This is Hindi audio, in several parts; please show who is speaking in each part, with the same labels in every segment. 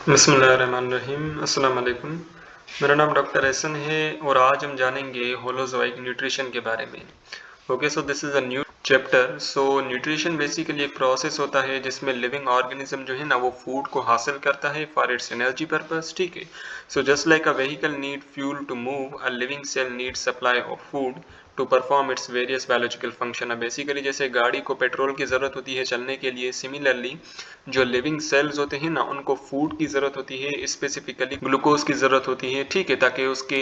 Speaker 1: बिस्मिल्लाहिर्रहमानिर्रहीम। अस्सलाम वालेकुम। मेरा नाम डॉक्टर एहसन है और आज हम जानेंगे होलोज़ोइक न्यूट्रिशन के बारे में। Okay, so this is a new chapter. So nutrition basically एक प्रोसेस होता है जिसमें लिविंग ऑर्गेनिज्म जो है ना वो फूड को हासिल करता है फॉर इट्स एनर्जी पर्पस। ठीक है, so just like a vehicle need fuel to move, a living cell need supply of food to perform its various biological function. अब बेसिकली जैसे गाड़ी को पेट्रोल की ज़रूरत होती है चलने के लिए, सिमिलरली जो लिविंग सेल्स होते हैं ना उनको फूड की ज़रूरत होती है, स्पेसिफिकली ग्लूकोज की ज़रूरत होती है। ठीक है, ताकि उसके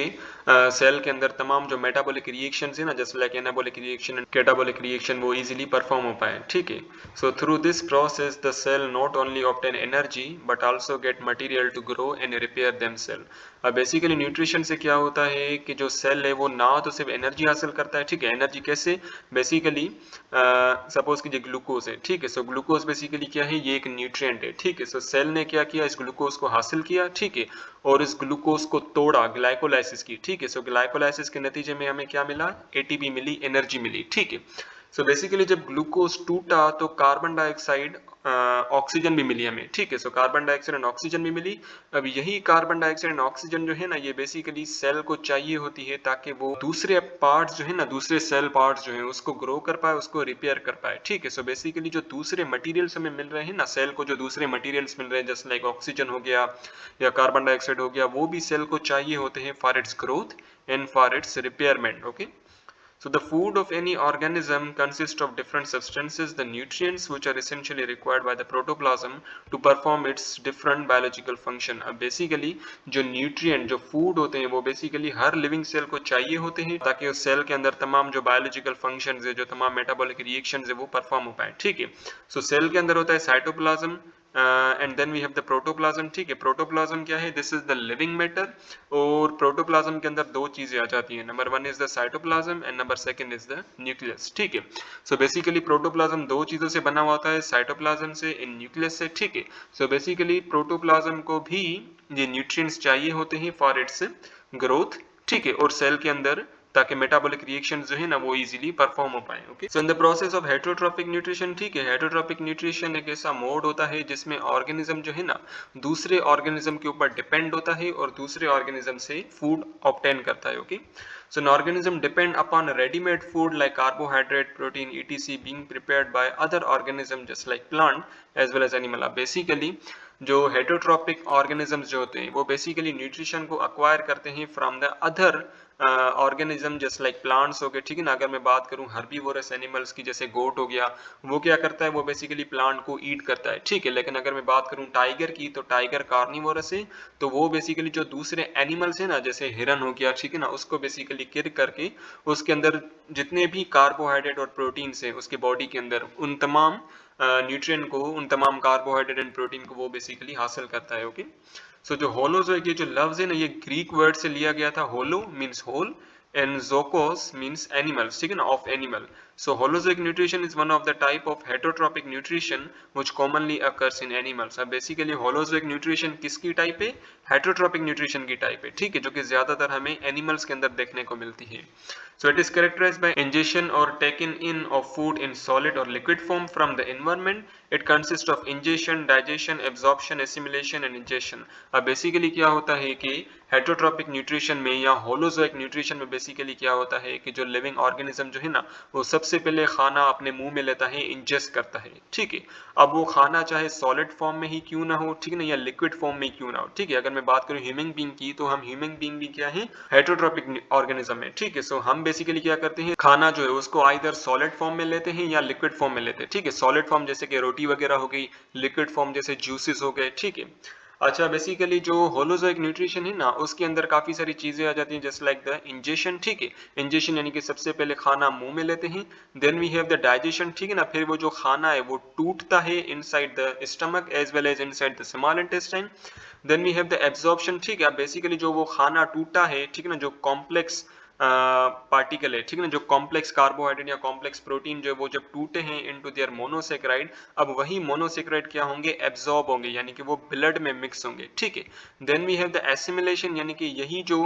Speaker 1: सेल के अंदर तमाम जो मेटाबॉलिक रिएक्शंस है ना, जैसे like anabolic reaction and catabolic reaction, वो इजीली परफॉर्म हो पाए। ठीक है, so through this process the cell not only obtain energy but also get material to grow and repair themselves. अब बेसिकली न्यूट्रिशन से क्या होता है कि जो सेल है वो ना तो सिर्फ एनर्जी हासिल करता है। ठीक है, एनर्जी कैसे? बेसिकली सपोज कीजिए ग्लूकोज है। ठीक है, सो ग्लूकोज बेसिकली क्या है? ये एक न्यूट्रिएंट है। ठीक है, सो सेल ने क्या किया? इस ग्लूकोज को हासिल किया। ठीक है, और इस ग्लूकोज को तोड़ा, ग्लाइकोलाइसिस की। ठीक है, सो ग्लाइकोलाइसिस के नतीजे में हमें क्या मिला? एटीपी मिली, एनर्जी मिली। ठीक है, सो बेसिकली जब ग्लूकोज टूटा तो कार्बन डाइऑक्साइड ऑक्सीजन भी मिली हमें। ठीक है, so carbon dioxide and oxygen भी मिली। अब यही कार्बन डाइऑक्साइड एंड ऑक्सीजन जो है ना ये बेसिकली सेल को चाहिए होती है ताकि वो दूसरे पार्ट्स जो है ना, दूसरे सेल पार्ट्स जो है उसको ग्रो कर पाए, उसको रिपेयर कर पाए। ठीक है, सो बेसिकली जो दूसरे मटेरियल्स हमें मिल रहे हैं ना, सेल को जो दूसरे मटेरियल्स मिल रहे हैं जैसे लाइक ऑक्सीजन हो गया या कार्बन डाइऑक्साइड हो गया, वो भी सेल को चाहिए होते हैं for its growth and for its repayment. Okay, so the food of any organism consists of different substances, the nutrients which are essentially required by the protoplasm to perform its different biological function. अब basically जो nutrient, जो food होते हैं वो basically हर living cell को चाहिए होते हैं ताकि उस cell के अंदर तमाम जो biological functions है, जो तमाम metabolic reactions है वो perform हो पाए। ठीक है, so cell के अंदर होता है cytoplasm and then we have the protoplasm. ठीक है, प्रोटोप्लाज्म क्या है? This is the living matter. और प्रोटोप्लाज्म के अंदर दो चीजें आ जाती हैं, number one is the cytoplasm and number second is the nucleus. ठीक है, सो बेसिकली प्रोटोप्लाज्म दो चीजों से बना हुआ होता है, साइटोप्लाज्म से एंड न्यूक्लियस से। ठीक है, सो बेसिकली प्रोटोप्लाज्म को भी ये न्यूट्रिएंट्स चाहिए होते हैं फॉर इट्स ग्रोथ। ठीक है, और सेल के अंदर ताकि मेटाबॉलिक रिएक्शंस जो है ना वो इजीली परफॉर्म हो पाए। Okay, so in the process of heterotrophic nutrition, ठीक है, हेटरोट्रोपिक न्यूट्रिशन एक ऐसा मोड होता है जिसमें ऑर्गेनिज्म जो है ना दूसरे ऑर्गेनिज्म के ऊपर डिपेंड होता है और दूसरे ऑर्गेनिज्म से फूड ऑब्टेन करता है। Okay, so an organism depend upon ready-made food like carbohydrate, protein, etc. being prepared by other organism just like plant as well as animal. अब basically जो हेटरोट्रॉपिक ऑर्गेनिजम्स जो होते हैं वो बेसिकली न्यूट्रिशन को अक्वायर करते हैं from the other organism just like plants हो गए। ठीक है ना, अगर मैं बात करूं हर्बीवोरस एनिमल्स की, जैसे गोट हो गया, वो क्या करता है? वो बेसिकली प्लांट को ईट करता है। ठीक है, लेकिन अगर मैं बात करूं टाइगर की, तो टाइगर कार्निवोरस है, तो वो बेसिकली जो दूसरे एनिमल्स है ना, जैसे हिरन हो गया, ठीक है ना, उसको बेसिकली किल करके उसके अंदर जितने भी कार्बोहाइड्रेट और प्रोटीन्स है उसके बॉडी के अंदर, उन तमाम न्यूट्रिएंट को, उन तमाम कार्बोहाइड्रेट एंड प्रोटीन को वो बेसिकली हासिल करता है। ओके, सो जो होलोजोइक, ये जो लफ्ज है ना ये ग्रीक वर्ड से लिया गया था। Holo means whole and zoikos means animals. ठीक है ना, of animal. So holozoic nutrition is one of the type of heterotropic nutrition which commonly occurs in animals. अब basically holozoic nutrition किसकी टाइप है? heterotropic nutrition की टाइप है। ठीक है, जो कि ज्यादातर हमें एनिमल्स के अंदर देखने को मिलती है। So it is characterized by ingestion or taken in of food in solid or liquid form from the environment. It consists of ingestion, digestion, absorption, assimilation and ingestion. अब बेसिकली क्या होता है कि हेटरोट्रॉपिक न्यूट्रिशन में या होलोजोइक न्यूट्रिशन में बेसिकली क्या होता है कि जो लिविंग ऑर्गेनिज्म जो है ना वो सबसे पहले खाना अपने मुंह में लेता है, इंजेस्ट करता है। ठीक है, अब वो खाना चाहे सॉलिड फॉर्म में ही क्यों ना हो, ठीक है ना, या लिक्विड फॉर्म में क्यों ना हो। ठीक है, अगर मैं बात करूं ह्यूमन बीइंग की, तो हम ह्यूमन बीइंग भी क्या है? हेटरोट्रॉपिक ऑर्गेनिज्म है। ठीक है, सो हम बेसिकली क्या करते हैं? खाना जो है उसको आइदर सॉलिड फॉर्म में लेते हैं या लिक्विड फॉर्म में लेते हैं। ठीक है, सॉलिड फॉर्म जैसे कि रोटी वगैरह हो गई, लिक्विड फॉर्म जैसे जूसेस हो गए। ठीक है, अच्छा, बेसिकली जो होलोजोइक न्यूट्रिशन है ना उसके अंदर काफी सारी चीजें आ जाती हैं जस्ट लाइक द इंजेशन। ठीक है, इंजेशन यानी कि सबसे पहले खाना मुंह में लेते हैं, then we have the digestion. ठीक है ना, फिर वो जो खाना है वो टूटता है inside the stomach as well as inside the small intestine, then we have the absorption. ठीक है, बेसिकली जो वो खाना टूटा है, ठीक है ना, जो कॉम्प्लेक्स पार्टिकल है, ठीक है ना, जो कॉम्प्लेक्स कार्बोहाइड्रेट या कॉम्प्लेक्स प्रोटीन जो है वो जब टूटे हैं इनटू देयर मोनोसेक्राइड, अब वही मोनोसेक्राइड क्या होंगे? एब्जॉर्ब होंगे, यानी कि वो ब्लड में मिक्स होंगे। ठीक है, then we have the assimilation, यानी कि यही जो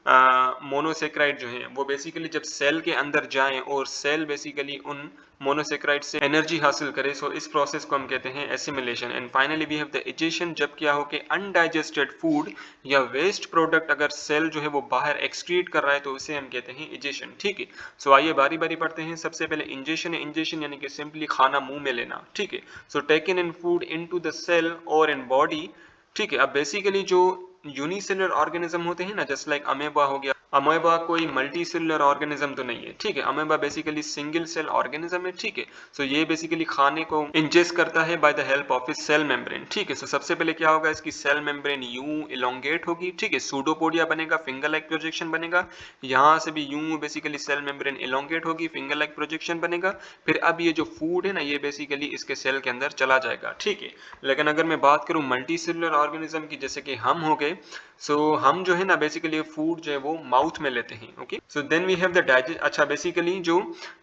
Speaker 1: मोनोसेक्राइड जो है वो बेसिकली जब सेल के अंदर जाएं और सेल बेसिकली उन मोनोसेक्राइड से एनर्जी हासिल करे, सो इस प्रोसेस को हम कहते हैं assimilation. And finally we have the egestion, जब क्या हो कि अनडाइजेस्टेड फूड या वेस्ट प्रोडक्ट अगर सेल जो है वो बाहर एक्सक्रीट कर रहा है तो उसे हम कहते हैं इजेशन। ठीक है, सो आइए बारी बारी पढ़ते हैं। सबसे पहले इंजेशन है। इंजेशन यानी कि सिंपली खाना मुंह में लेना। ठीक है, so taken in food into the cell और इन बॉडी। ठीक है, अब बेसिकली जो यूनिसेलुलर ऑर्गेनिज्म होते हैं ना, जस्ट लाइक अमेबा हो गया। अमेबा कोई मल्टी सेलुलर ऑर्गेनिज्म तो नहीं है। ठीक है, amoeba basically single cell organism है। ठीक है, सो ये बेसिकली खाने को इंजेस्ट करता है बाय द हेल्प ऑफ इस सेल मेम्ब्रेन। ठीक है, सो सबसे पहले क्या होगा, इसकी सेल मेम्ब्रेन यूं इलोंगेट होगी। ठीक है, सूडोपोडिया बनेगा, फिंगर लाइक प्रोजेक्शन बनेगा। यहाँ से भी यूं बेसिकली सेल मेम्ब्रेन इलोंगेट होगी, फिंगर लाइक प्रोजेक्शन बनेगा। फिर अब ये जो फूड है ना, ये बेसिकली इसके सेल के अंदर चला जाएगा। ठीक है, लेकिन अगर मैं बात करूं मल्टी सेलुलर ऑर्गेनिज्म की, जैसे कि हम हो गए, सो हम जो है ना बेसिकली फूड जो है वो माउथ में लेते हैं। Okay, so then we have the digest. अच्छा, बेसिकली जो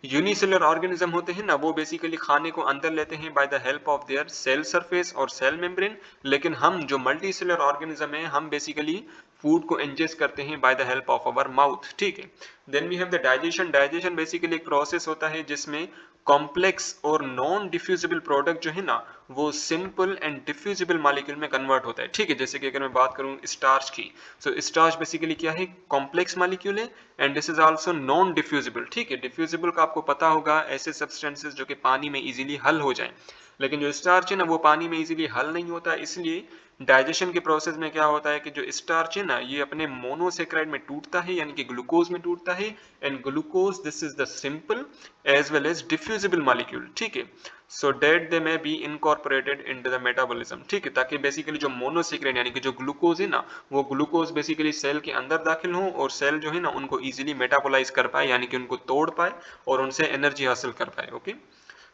Speaker 1: यूनिसेलुलर ऑर्गेनिज्म होते हैं ना, वो बेसिकली खाने को अंदर लेते हैं by the help of their cell surface और सेल मेम्ब्रेन। लेकिन हम जो मल्टी सेलुलर ऑर्गेनिज्म है, हम बेसिकली फूड को इंजेस्ट करते हैं by the help of our mouth. ठीक है, then we have the digestion. Digestion basically एक प्रोसेस होता है जिसमें कॉम्प्लेक्स और नॉन डिफ्यूजिबल प्रोडक्ट जो है ना वो सिंपल एंड डिफ्यूजिबल मॉलिक्यूल में कन्वर्ट होता है। ठीक है, जैसे कि अगर मैं बात करूं स्टार्च की, सो स्टार्च बेसिकली क्या है, कॉम्प्लेक्स मॉलिक्यूल है and this is also known diffusible. ठीक है, डिफ्यूजिबल का आपको पता होगा, ऐसे सब्सटेंसेस जो कि पानी में इजीली हल हो जाएं, लेकिन जो स्टार्च है ना वो पानी में इजीली हल नहीं होता। इसलिए डाइजेशन के प्रोसेस में क्या होता है कि जो स्टार्च है ना ये अपने मोनोसेक्राइड में टूटता है, यानी कि ग्लूकोज में टूटता है। And glucose this is the simple as well as diffusible molecule. ठीक है, so that they may be incorporated into the metabolism. ठीक है, ताकि बेसिकली जो मोनोसेक्राइड यानी कि जो ग्लूकोज है ना, वो ग्लूकोज बेसिकली सेल के अंदर दाखिल हो और सेल जो है ना उनको इजीली मेटाबोलाइज कर पाए, यानी कि उनको तोड़ पाए और उनसे एनर्जी हासिल कर पाए। Okay,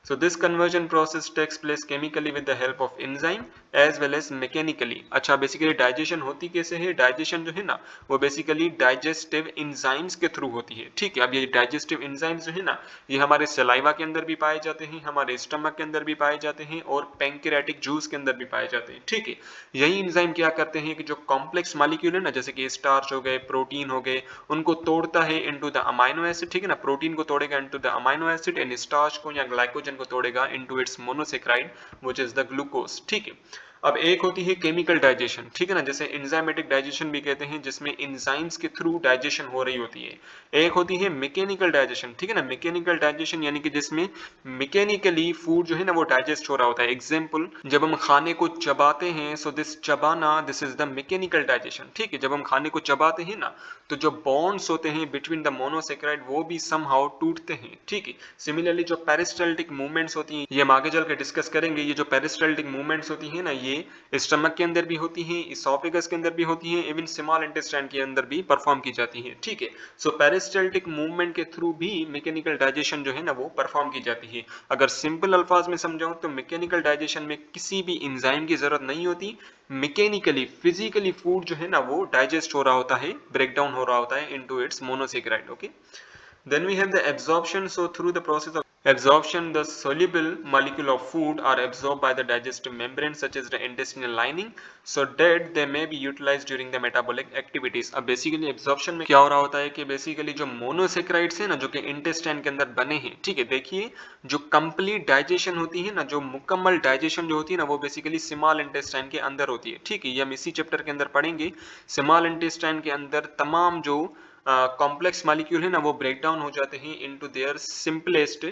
Speaker 1: so this conversion process takes place chemically with the help of enzyme as well as mechanically। अच्छा, बेसिकली डाइजेशन होती कैसे है? डाइजेशन जो है ना वो बेसिकली डाइजेस्टिव एंजाइम्स के थ्रू होती है। ठीक है, अब ये डाइजेस्टिव एंजाइम्स जो है ना ये हमारे सलाइवा के अंदर भी पाए जाते हैं, हमारे स्टमक के अंदर भी पाए जाते हैं और पैंक्रियाटिक जूस के अंदर भी पाए जाते हैं। ठीक है, यही एंजाइम क्या करते हैं कि जो कॉम्प्लेक्स मॉलिक्यूल है ना, जैसे कि स्टार्च हो गए, प्रोटीन हो गए, उनको तोड़ता है इनटू द अमाइनो एसिड। ठीक है ना, प्रोटीन को तोड़ेगा into the amino acid and starch को या ग्लाइकोजन को तोड़ेगा into its monosaccharide which is the glucose. ठीक है, अब एक होती है केमिकल डाइजेशन। ठीक है ना, जैसे एंजाइमेटिक डाइजेशन भी कहते हैं, जिसमें एंजाइम्स के थ्रू डाइजेशन हो रही होती है। एक होती है मैकेनिकल डाइजेशन। ठीक है ना, मैकेनिकल डाइजेशन यानी कि जिसमें मैकेनिकली फूड जो है ना वो डाइजेस्ट हो रहा होता है। एग्जांपल, जब हम खाने को चबाते हैं, सो दिस चबाना this is the mechanical digestion. ठीक है, जब हम खाने को चबाते हैं ना तो जो बॉन्ड्स होते हैं बिटवीन द मोनोसेक्राइड वो भी समहाउ टूटते हैं। ठीक है, सिमिलरली जो पेरिस्टाल्टिक मूवमेंट्स होती हैं, ये हम आगे चल के डिस्कस करेंगे। ये जो पेरिस्टाल्टिक मूवमेंट्स होती है ना ये स्टमक के अंदर भी होती हैं, इसोफेगस के अंदर भी होती हैं, इवन स्मॉल इंटेस्टाइन के अंदर भी परफॉर्म की जाती हैं। ठीक है, सो पेरिस्टाल्टिक मूवमेंट के थ्रू भी मैकेनिकल डाइजेशन जो है ना वो परफॉर्म की जाती है। अगर सिंपल अल्फाज में समझाऊं तो मैकेनिकल डाइजेशन में किसी भी एंजाइम की जरूरत नहीं होती। मैकेनिकली फिजिकली फूड जो है ना वो डाइजेस्ट हो रहा होता है, ब्रेक डाउन हो रहा होता है into its monosaccharide. Okay, then we have the absorption. So through the process of absorption, the soluble molecule of food are absorbed by the digestive membrane such as the intestinal lining, so that they may be utilized during the metabolic activities। अब बेसिकली एब्जॉर्प्शन में क्या हो रहा होता है कि बेसिकली जो मोनोसेक्राइड्स है ना जो कि इंटेस्टाइन के अंदर बने हैं, ठीक है, देखिए जो कंप्लीट डाइजेशन होती है ना, जो मुकम्मल डाइजेशन जो होती है ना वो बेसिकली स्मॉल इंटेस्टाइन के अंदर होती है। ठीक है, ये हम इसी चैप्टर के अंदर पढ़ेंगे। स्मॉल इंटेस्टाइन के अंदर तमाम जो कॉम्प्लेक्स मॉलिक्यूल है ना वो ब्रेक डाउन हो जाते हैं इनटू देयर सिंपलेस्ट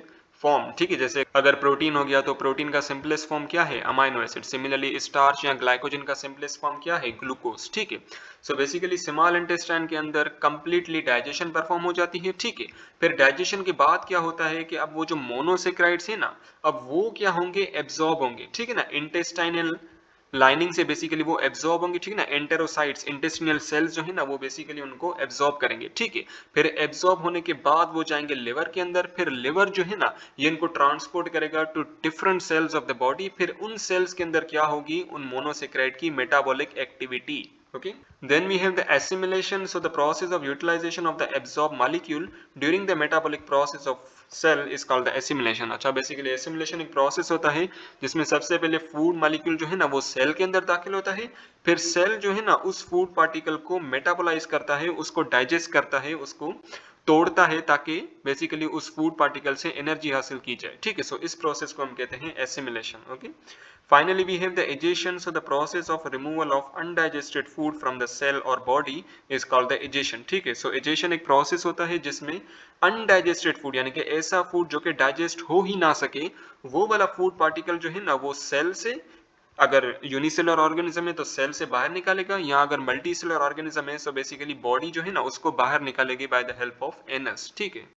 Speaker 1: फॉर्म। ठीक है, जैसे अगर प्रोटीन हो गया तो प्रोटीन का सिंपलेस्ट फॉर्म क्या है, अमाइनो एसिड। सिमिलरली स्टार्च या ग्लाइकोजन का सिंपलेस्ट फॉर्म क्या है, ग्लूकोज। ठीक है, सो बेसिकली स्मॉल इंटेस्टाइन के अंदर कंप्लीटली डाइजेशन परफॉर्म हो जाती है। ठीक है, फिर डाइजेशन के बाद क्या होता है कि अब वो जो मोनोसेक्राइड्स है ना अब वो क्या होंगे, एब्जॉर्ब होंगे। ठीक है ना, इंटेस्टाइनल लाइनिंग से बेसिकली वो एब्जॉर्ब होंगे। ठीक है ना, एंटेरोसाइट्स इंटेस्टिनल सेल्स जो है ना वो बेसिकली उनको एब्जॉर्ब करेंगे। ठीक है, फिर एब्जॉर्ब होने के बाद वो जाएंगे लिवर के अंदर। फिर लिवर जो है ना ये इनको ट्रांसपोर्ट करेगा to different cells of the body. फिर उन सेल्स के अंदर क्या होगी, उन मोनोसेक्राइड की metabolic activity. Okay, then we have the assimilation, so the process of utilization of the absorbed molecule during the metabolic process of cell is called the assimilation. अच्छा, बेसिकली एसिमिलेशन एक प्रोसेस होता है जिसमें सबसे पहले फूड मॉलिक्यूल जो है ना वो सेल के अंदर दाखिल होता है, फिर सेल जो है ना उस फूड पार्टिकल को मेटाबोलाइज करता है, उसको डाइजेस्ट करता है, उसको तोड़ता है ताकि बेसिकली उस फूड पार्टिकल से एनर्जी हासिल की जाए। ठीक है, सो इस प्रोसेस को हम कहते हैं assimilation. Okay, finally we have the egestion, so the process of removal of undigested food from the cell or body is called the egestion। ठीक है, so egestion एक प्रोसेस होता है जिसमें अनडाइजेस्टेड फूड यानी कि ऐसा फूड जो कि डाइजेस्ट हो ही ना सके, वो वाला फूड पार्टिकल जो है ना वो सेल से, अगर यूनिसेलर ऑर्गेनिज्म है तो सेल से बाहर निकालेगा, या अगर मल्टी सेलर ऑर्गेनिज्म है तो बेसिकली बॉडी जो है ना उसको बाहर निकालेगी bye the help of anus. ठीक है।